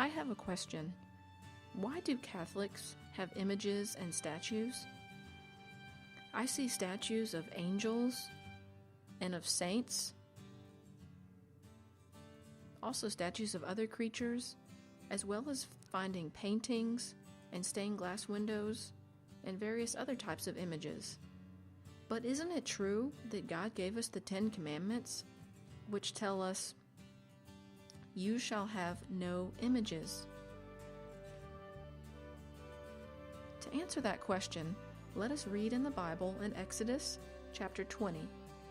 I have a question. Why do Catholics have images and statues? I see statues of angels and of saints, also statues of other creatures, as well as finding paintings and stained glass windows and various other types of images. But isn't it true that God gave us the 10 Commandments, which tell us, "You shall have no images"? To answer that question, let us read in the Bible in Exodus chapter 20,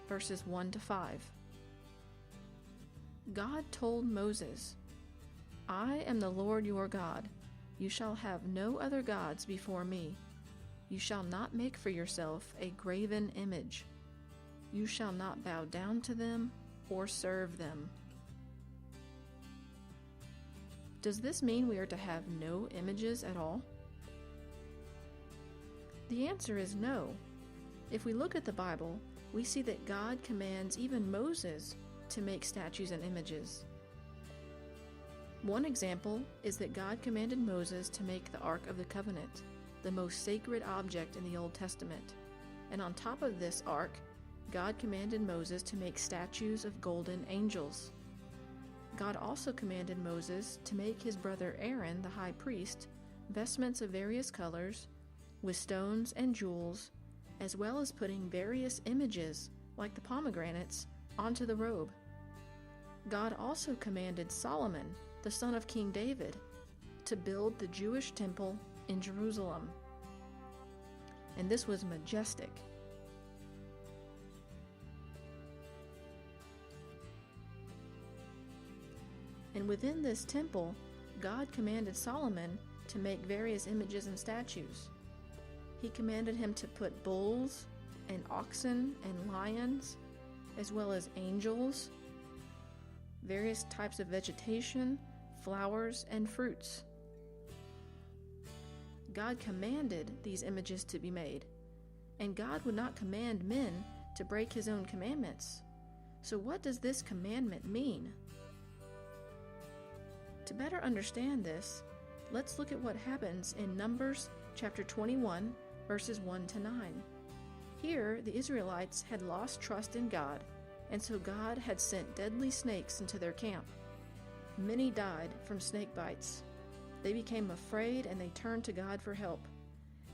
verses 1 to 5. God told Moses, "I am the Lord your God. You shall have no other gods before me. You shall not make for yourself a graven image. You shall not bow down to them or serve them." Does this mean we are to have no images at all? The answer is no. If we look at the Bible, we see that God commands even Moses to make statues and images. One example is that God commanded Moses to make the Ark of the Covenant, the most sacred object in the Old Testament. And on top of this ark, God commanded Moses to make statues of golden angels. God also commanded Moses to make his brother Aaron, the high priest, vestments of various colors, with stones and jewels, as well as putting various images, like the pomegranates, onto the robe. God also commanded Solomon, the son of King David, to build the Jewish temple in Jerusalem. And this was majestic. And within this temple, God commanded Solomon to make various images and statues. He commanded him to put bulls and oxen and lions, as well as angels, various types of vegetation, flowers, and fruits. God commanded these images to be made, and God would not command men to break his own commandments. So what does this commandment mean? To better understand this, let's look at what happens in Numbers chapter 21, verses 1 to 9. Here, the Israelites had lost trust in God, and so God had sent deadly snakes into their camp. Many died from snake bites. They became afraid and they turned to God for help.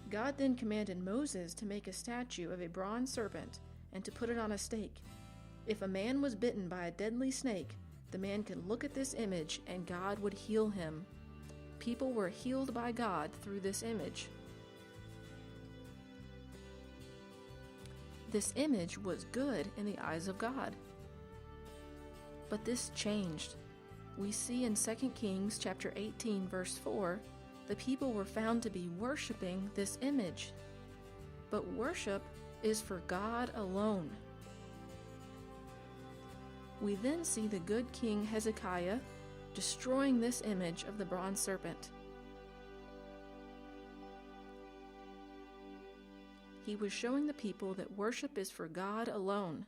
God then commanded Moses to make a statue of a bronze serpent and to put it on a stake. If a man was bitten by a deadly snake, the man could look at this image and God would heal him. People were healed by God through this image. This image was good in the eyes of God. But this changed. We see in 2 Kings chapter 18 verse 4, the people were found to be worshiping this image. But worship is for God alone. We then see the good King Hezekiah destroying this image of the bronze serpent. He was showing the people that worship is for God alone.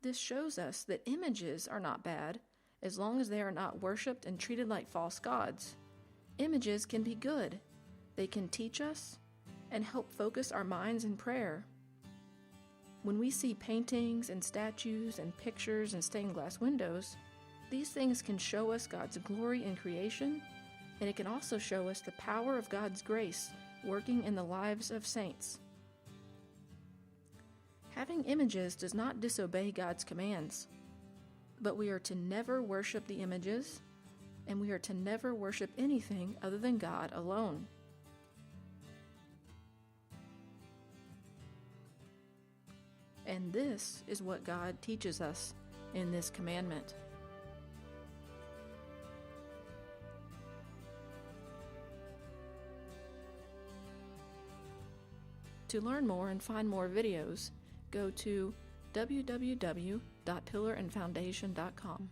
This shows us that images are not bad, as long as they are not worshipped and treated like false gods. Images can be good. They can teach us and help focus our minds in prayer. When we see paintings and statues and pictures and stained glass windows, these things can show us God's glory in creation, and it can also show us the power of God's grace working in the lives of saints. Having images does not disobey God's commands, but we are to never worship the images, and we are to never worship anything other than God alone. And this is what God teaches us in this commandment. To learn more and find more videos, go to www.pillarandfoundation.com.